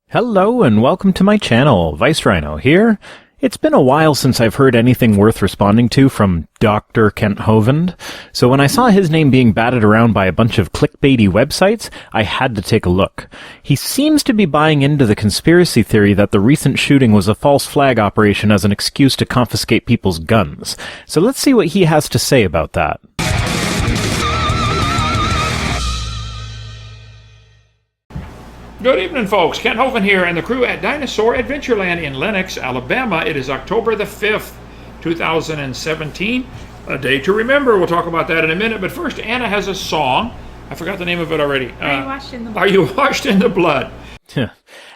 Hello and welcome to my channel, Rhino here. It's been a while since I've heard anything worth responding to from Dr. Kent Hovind, so when I saw his name being batted around by a bunch of clickbaity websites, I had to take a look. He seems to be buying into the conspiracy theory that the recent shooting was a false flag operation as an excuse to confiscate people's guns. So let's see what he has to say about that. Good evening, folks. Kent Hovind here and the crew at Dinosaur Adventureland in Lenox, Alabama. It is October the 5th, 2017. A day to remember. We'll talk about that in a minute. But first, Anna has a song. I forgot the name of it already. Are you washed in the blood? Are you washed in the blood?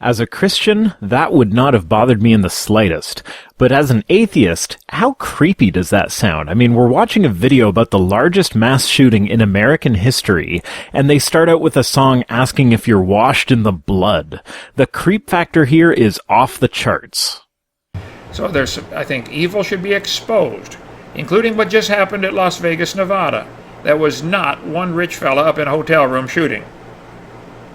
As a Christian, that would not have bothered me in the slightest. But as an atheist, how creepy does that sound? I mean, we're watching a video about the largest mass shooting in American history, and they start out with a song asking if you're washed in the blood. The creep factor here is off the charts. So I think evil should be exposed, including what just happened at Las Vegas, Nevada. That was not one rich fella up in a hotel room shooting.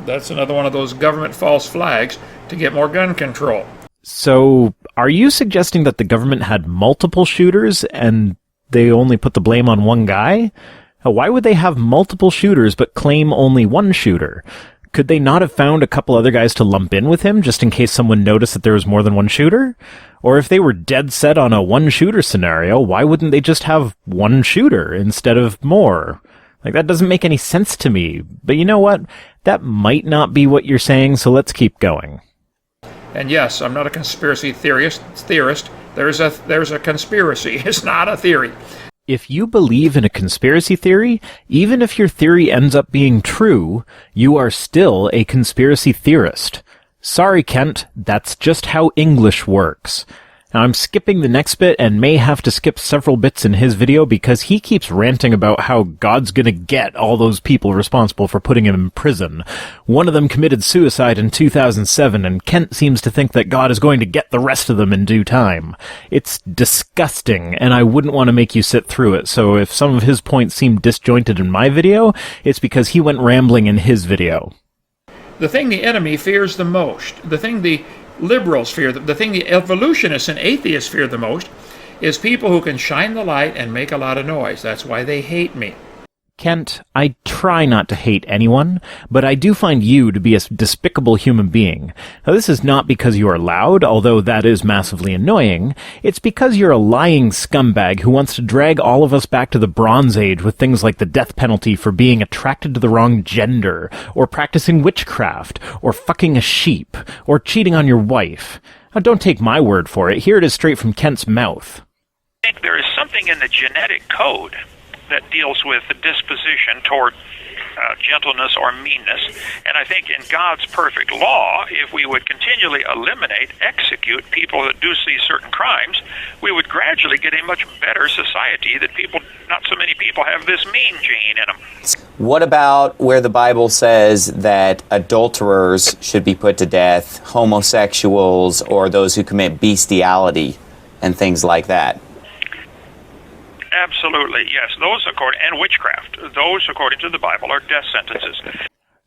That's another one of those government false flags to get more gun control. So, are you suggesting that the government had multiple shooters and they only put the blame on one guy? Why would they have multiple shooters but claim only one shooter? Could they not have found a couple other guys to lump in with him just in case someone noticed that there was more than one shooter? Or if they were dead set on a one-shooter scenario, why wouldn't they just have one shooter instead of more? Like, that doesn't make any sense to me. But you know what? That might not be what you're saying, so let's keep going. And yes, I'm not a conspiracy theorist. There's a conspiracy. It's not a theory. If you believe in a conspiracy theory, even if your theory ends up being true, you are still a conspiracy theorist. Sorry, Kent, that's just how English works. Now, I'm skipping the next bit and may have to skip several bits in his video because he keeps ranting about how God's gonna get all those people responsible for putting him in prison. One of them committed suicide in 2007, and Kent seems to think that God is going to get the rest of them in due time. It's disgusting, and I wouldn't want to make you sit through it, so if some of his points seem disjointed in my video, it's because he went rambling in his video. The thing the enemy fears the most, the thing the liberals fear, the thing the evolutionists and atheists fear the most, is people who can shine the light and make a lot of noise. That's why they hate me. Kent, I try not to hate anyone, but I do find you to be a despicable human being. Now, this is not because you are loud, although that is massively annoying. It's because you're a lying scumbag who wants to drag all of us back to the Bronze Age with things like the death penalty for being attracted to the wrong gender, or practicing witchcraft, or fucking a sheep, or cheating on your wife. Now, don't take my word for it. Here it is straight from Kent's mouth. I think there is something in the genetic code that deals with the disposition toward gentleness or meanness. And I think in God's perfect law, if we would continually execute people that do these certain crimes, we would gradually get a much better society that not so many people have this mean gene in them. What about where the Bible says that adulterers should be put to death, homosexuals, or those who commit bestiality and things like that? Absolutely, yes. And witchcraft. Those, according to the Bible, are death sentences.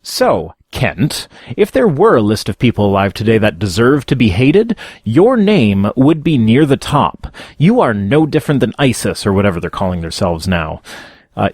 So, Kent, if there were a list of people alive today that deserve to be hated, your name would be near the top. You are no different than ISIS, or whatever they're calling themselves now.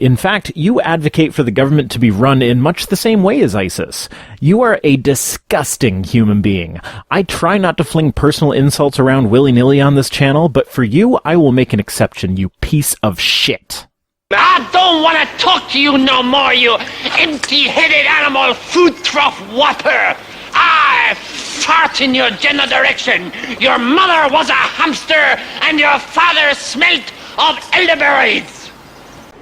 In fact, you advocate for the government to be run in much the same way as ISIS. You are a disgusting human being. I try not to fling personal insults around willy-nilly on this channel, but for you, I will make an exception, you piece of shit. I don't want to talk to you no more, you empty-headed animal food trough whopper. I fart in your general direction. Your mother was a hamster, and your father smelt of elderberries.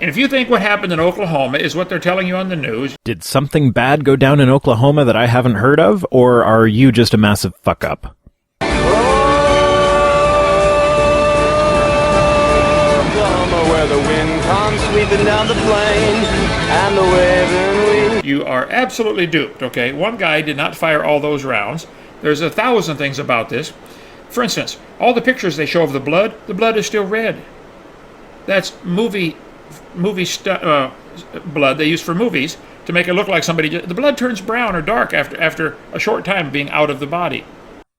And if you think what happened in Oklahoma is what they're telling you on the news... Did something bad go down in Oklahoma that I haven't heard of, or are you just a massive fuck-up? Where the wind comes sweeping down the plain, and the waving wind... You are absolutely duped, okay? One guy did not fire all those rounds. There's 1,000 things about this. For instance, all the pictures they show of the blood is still red. That's movie blood they use for movies. to make it look like the blood turns brown or dark after a short time being out of the body.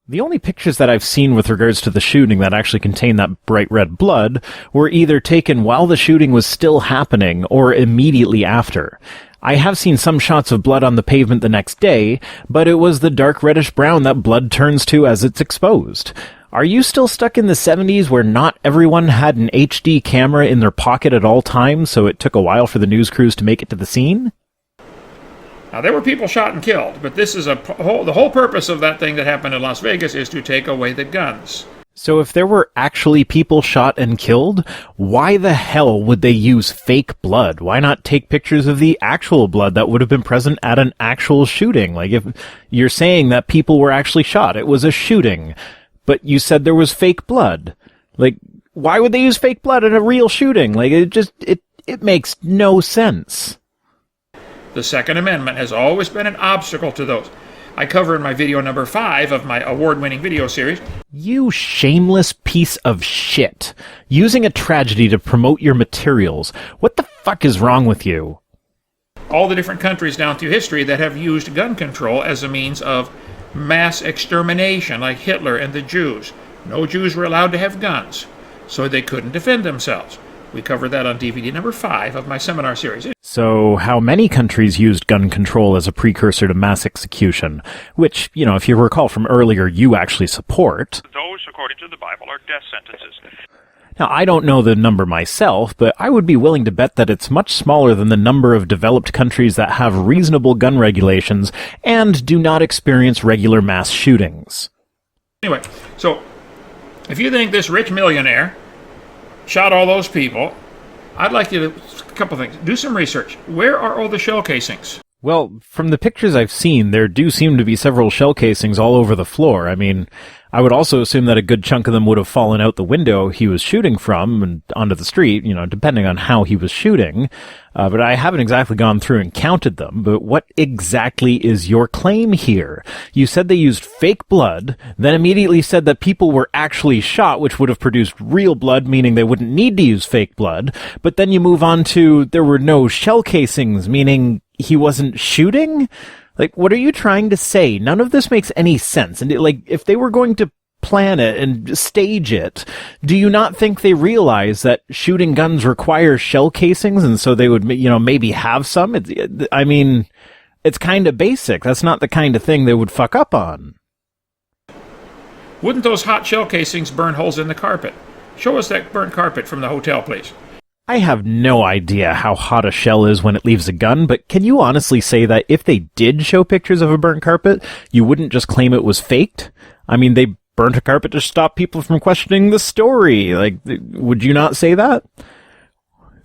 The only pictures that I've seen with regards to the shooting that actually contain that bright red blood were either taken while the shooting was still happening or immediately after. I have seen some shots of blood on the pavement the next day, but it was the dark reddish brown that blood turns to as it's exposed. Are you still stuck in the 70s where not everyone had an HD camera in their pocket at all times, so it took a while for the news crews to make it to the scene? Now, there were people shot and killed, but this is the whole purpose of that thing that happened in Las Vegas is to take away the guns. So if there were actually people shot and killed, why the hell would they use fake blood? Why not take pictures of the actual blood that would have been present at an actual shooting? Like, if you're saying that people were actually shot, it was a shooting, but you said there was fake blood. Like, why would they use fake blood in a real shooting? Like, it makes no sense. The Second Amendment has always been an obstacle to those. I cover in my video number 5 of my award-winning video series. You shameless piece of shit. Using a tragedy to promote your materials. What the fuck is wrong with you? All the different countries down through history that have used gun control as a means of mass extermination, like Hitler and the Jews. No Jews were allowed to have guns, so they couldn't defend themselves. We covered that on DVD number 5 of my seminar series. So, how many countries used gun control as a precursor to mass execution? Which, if you recall from earlier, you actually support. Those, according to the Bible, are death sentences. Now, I don't know the number myself, but I would be willing to bet that it's much smaller than the number of developed countries that have reasonable gun regulations and do not experience regular mass shootings. Anyway, so, if you think this rich millionaire shot all those people, I'd like you to, a couple things, do some research. Where are all the shell casings? Well, from the pictures I've seen, there do seem to be several shell casings all over the floor. I mean, I would also assume that a good chunk of them would have fallen out the window he was shooting from and onto the street, depending on how he was shooting. But I haven't exactly gone through and counted them. But what exactly is your claim here? You said they used fake blood, then immediately said that people were actually shot, which would have produced real blood, meaning they wouldn't need to use fake blood. But then you move on to there were no shell casings, meaning he wasn't shooting? Like, what are you trying to say? None of this makes any sense. And if they were going to plan it and stage it, do you not think they realize that shooting guns require shell casings, and so they would, maybe have some? It's kind of basic. That's not the kind of thing they would fuck up on. Wouldn't those hot shell casings burn holes in the carpet? Show us that burnt carpet from the hotel, please. I have no idea how hot a shell is when it leaves a gun, but can you honestly say that if they did show pictures of a burnt carpet, you wouldn't just claim it was faked? I mean, they burnt a carpet to stop people from questioning the story. Like, would you not say that?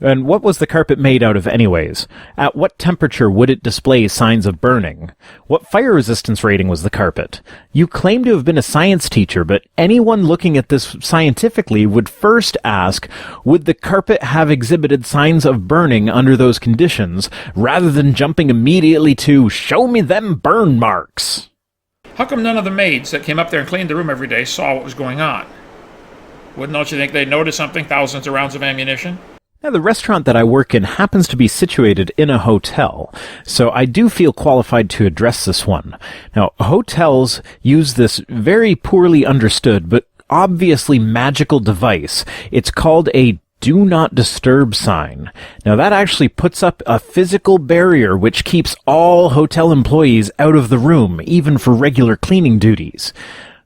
And what was the carpet made out of anyways? At what temperature would it display signs of burning? What fire resistance rating was the carpet? You claim to have been a science teacher, but anyone looking at this scientifically would first ask, would the carpet have exhibited signs of burning under those conditions, rather than jumping immediately to, show me them burn marks? How come none of the maids that came up there and cleaned the room every day saw what was going on? Don't you think they'd notice something? Thousands of rounds of ammunition? Now, the restaurant that I work in happens to be situated in a hotel, so I do feel qualified to address this one. Now, hotels use this very poorly understood, but obviously magical device. It's called a do not disturb sign. Now, that actually puts up a physical barrier which keeps all hotel employees out of the room, even for regular cleaning duties.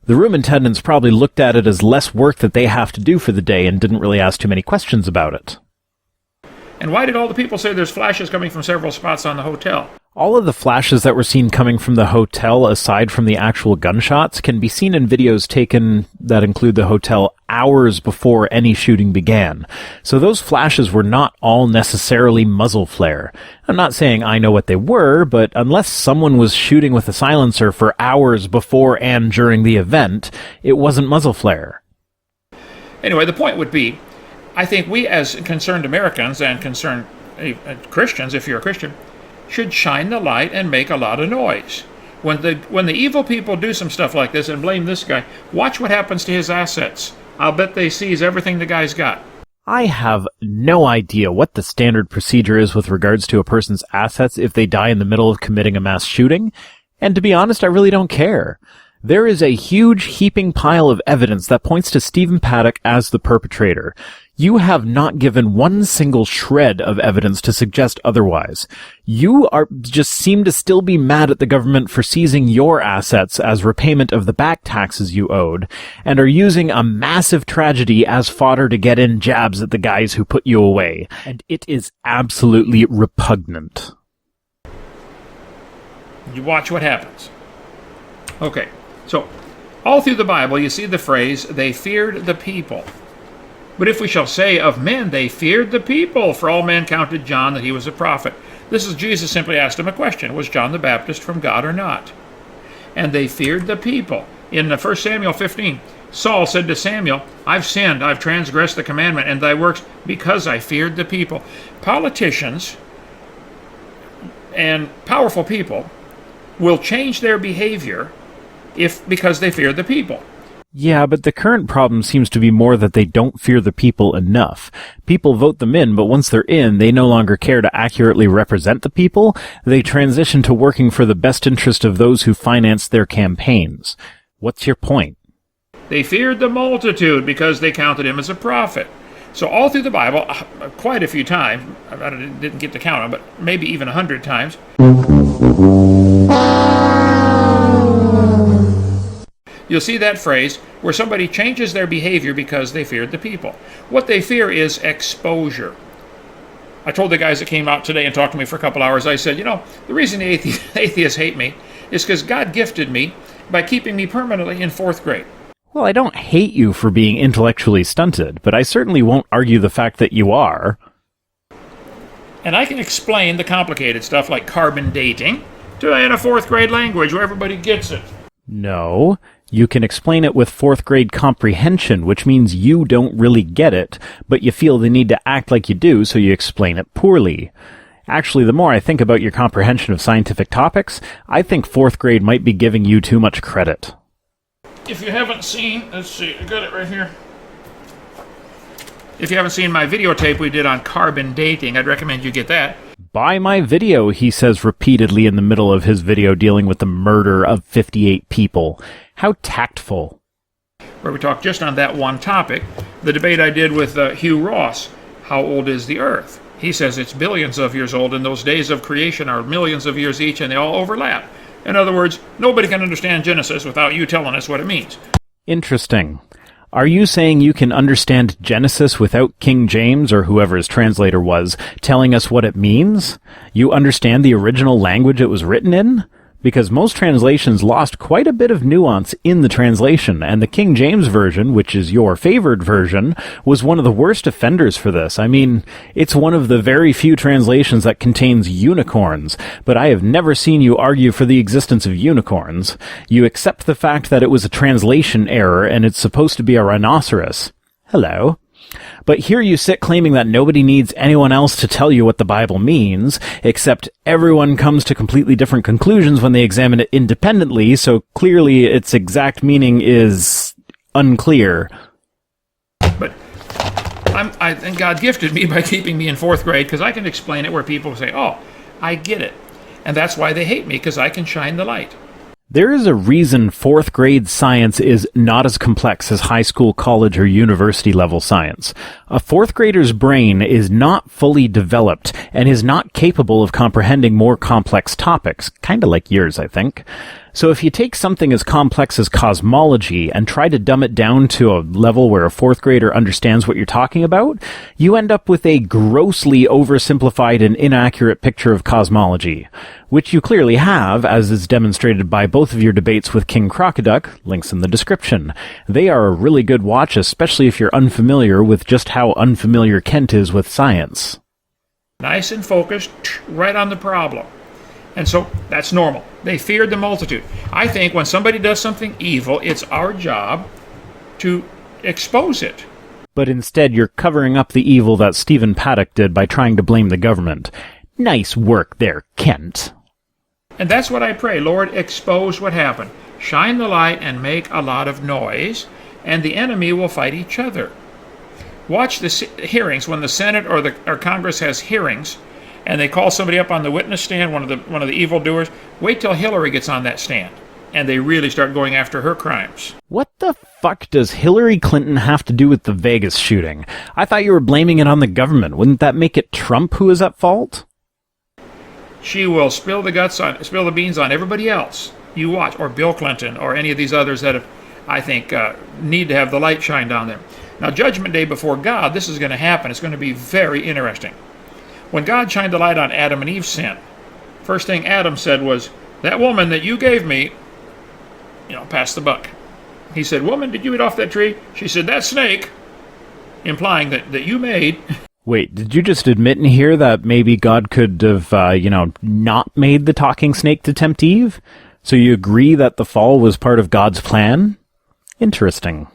The room attendants probably looked at it as less work that they have to do for the day and didn't really ask too many questions about it. And why did all the people say there's flashes coming from several spots on the hotel? All of the flashes that were seen coming from the hotel, aside from the actual gunshots, can be seen in videos taken that include the hotel hours before any shooting began. So those flashes were not all necessarily muzzle flare. I'm not saying I know what they were, but unless someone was shooting with a silencer for hours before and during the event, it wasn't muzzle flare. Anyway, the point would be, I think we as concerned Americans and concerned Christians, if you're a Christian, should shine the light and make a lot of noise. When the evil people do some stuff like this and blame this guy, watch what happens to his assets. I'll bet they seize everything the guy's got. I have no idea what the standard procedure is with regards to a person's assets if they die in the middle of committing a mass shooting, and to be honest, I really don't care. There is a huge heaping pile of evidence that points to Stephen Paddock as the perpetrator. You have not given one single shred of evidence to suggest otherwise. You just seem to still be mad at the government for seizing your assets as repayment of the back taxes you owed, and are using a massive tragedy as fodder to get in jabs at the guys who put you away. And it is absolutely repugnant. You watch what happens. Okay, so all through the Bible you see the phrase, they feared the people. But if we shall say of men, they feared the people, for all men counted John that he was a prophet. This is Jesus simply asked him a question. Was John the Baptist from God or not? And they feared the people. In 1 Samuel 15, Saul said to Samuel, I've sinned, I've transgressed the commandment and thy works because I feared the people. Politicians and powerful people will change their behavior because they fear the people. Yeah, but the current problem seems to be more that they don't fear the people enough. People vote them in, but once they're in, they no longer care to accurately represent the people. They transition to working for the best interest of those who finance their campaigns. What's your point? They feared the multitude because they counted him as a prophet. So all through the Bible, quite a few times, I didn't get to count them, but maybe even 100 times, you'll see that phrase where somebody changes their behavior because they feared the people. What they fear is exposure. I told the guys that came out today and talked to me for a couple hours, I said, the reason the atheists hate me is because God gifted me by keeping me permanently in 4th grade. Well, I don't hate you for being intellectually stunted, but I certainly won't argue the fact that you are. And I can explain the complicated stuff like carbon dating in a 4th grade language where everybody gets it. No, you can explain it with 4th grade comprehension, which means you don't really get it, but you feel the need to act like you do, so you explain it poorly. Actually, the more I think about your comprehension of scientific topics, I think 4th grade might be giving you too much credit. If you haven't seen, let's see, I got it right here. If you haven't seen my videotape we did on carbon dating, I'd recommend you get that. Buy my video, he says repeatedly in the middle of his video dealing with the murder of 58 people. How tactful. Where we talk just on that one topic. The debate I did with Hugh Ross, how old is the Earth? He says it's billions of years old, and those days of creation are millions of years each, and they all overlap. In other words, nobody can understand Genesis without you telling us what it means. Interesting. Are you saying you can understand Genesis without King James, or whoever his translator was, telling us what it means? You understand the original language it was written in? Because most translations lost quite a bit of nuance in the translation, and the King James Version, which is your favored version, was one of the worst offenders for this. I mean, it's one of the very few translations that contains unicorns, but I have never seen you argue for the existence of unicorns. You accept the fact that it was a translation error and it's supposed to be a rhinoceros. Hello. But here you sit claiming that nobody needs anyone else to tell you what the Bible means, except everyone comes to completely different conclusions when they examine it independently, so clearly its exact meaning is unclear. But I think God gifted me by keeping me in 4th grade because I can explain it where people say, oh, I get it. And that's why they hate me, because I can shine the light. There is a reason 4th grade science is not as complex as high school, college, or university level science. A 4th grader's brain is not fully developed and is not capable of comprehending more complex topics, kinda like yours, I think. So if you take something as complex as cosmology and try to dumb it down to a level where a 4th grader understands what you're talking about, you end up with a grossly oversimplified and inaccurate picture of cosmology, which you clearly have, as is demonstrated by both of your debates with King Crocoduck, links in the description. They are a really good watch, especially if you're unfamiliar with just how unfamiliar Kent is with science. Nice and focused, right on the problem. And so that's normal. They feared the multitude. I think when somebody does something evil, it's our job to expose it. But instead, you're covering up the evil that Stephen Paddock did by trying to blame the government. Nice work there, Kent. And that's what I pray. Lord, expose what happened. Shine the light and make a lot of noise, and the enemy will fight each other. Watch the hearings when the Senate or Congress has hearings, and they call somebody up on the witness stand, one of the evildoers. Wait till Hillary gets on that stand, and they really start going after her crimes. What the fuck does Hillary Clinton have to do with the Vegas shooting? I thought you were blaming it on the government. Wouldn't that make it Trump who is at fault? She will spill the beans on everybody else. You watch, or Bill Clinton, or any of these others that I think need to have the light shined on them. Now, Judgment Day before God, this is going to happen. It's going to be very interesting. When God shined the light on Adam and Eve's sin, first thing Adam said was, "That woman that you gave me, pass the buck." He said, "Woman, did you eat off that tree?" She said, "That snake," implying that you made. Wait, did you just admit in here that maybe God could have, not made the talking snake to tempt Eve? So you agree that the fall was part of God's plan? Interesting.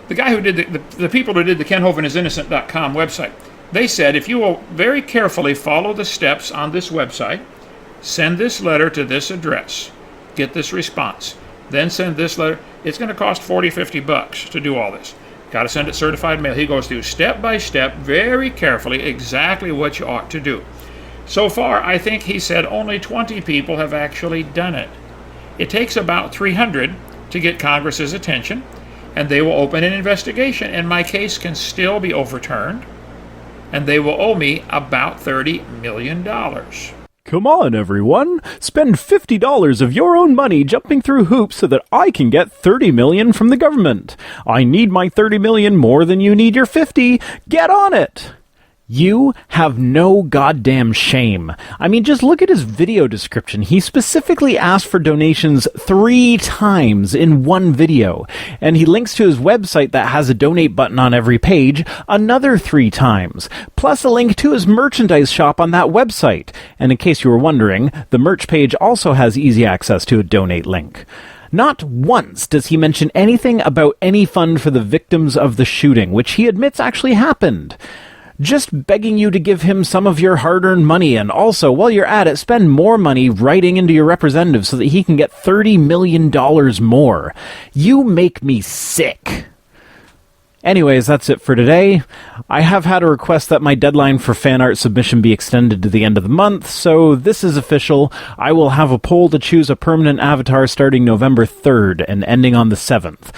The guy who did the people who did the KenHovind.com website, they said if you will very carefully follow the steps on this website, send this letter to this address, get this response, then send this letter. It's going to cost $40-50 to do all this. Got to send it certified mail. He goes through step by step, very carefully, exactly what you ought to do. So far, I think he said only 20 people have actually done it. It takes about 300 to get Congress's attention, and they will open an investigation, and my case can still be overturned, and they will owe me about $30 million. Come on, everyone. Spend $50 of your own money jumping through hoops so that I can get $30 million from the government. I need my $30 million more than you need your 50. Get on it. You have no goddamn shame. I mean, just look at his video description. He specifically asked for donations 3 times in one video. And he links to his website that has a donate button on every page another 3 times. Plus a link to his merchandise shop on that website. And in case you were wondering, the merch page also has easy access to a donate link. Not once does he mention anything about any fund for the victims of the shooting, which he admits actually happened. Just begging you to give him some of your hard-earned money, and also, while you're at it, spend more money writing into your representative so that he can get $30 million more. You make me sick. Anyways, that's it for today. I have had a request that my deadline for fan art submission be extended to the end of the month, so this is official. I will have a poll to choose a permanent avatar starting November 3rd and ending on the 7th.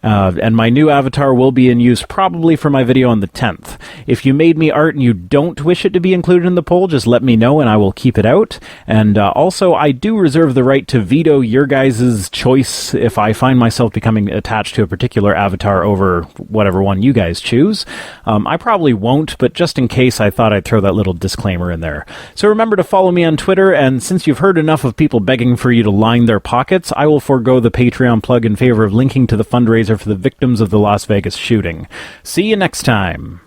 And my new avatar will be in use probably for my video on the 10th. If you made me art and you don't wish it to be included in the poll, just let me know and I will keep it out. And also, I do reserve the right to veto your guys' choice if I find myself becoming attached to a particular avatar over whatever one you guys choose. I probably won't, but just in case, I thought I'd throw that little disclaimer in there. So remember to follow me on Twitter, and since you've heard enough of people begging for you to line their pockets, I will forego the Patreon plug in favor of linking to the fundraiser for the victims of the Las Vegas shooting. See you next time.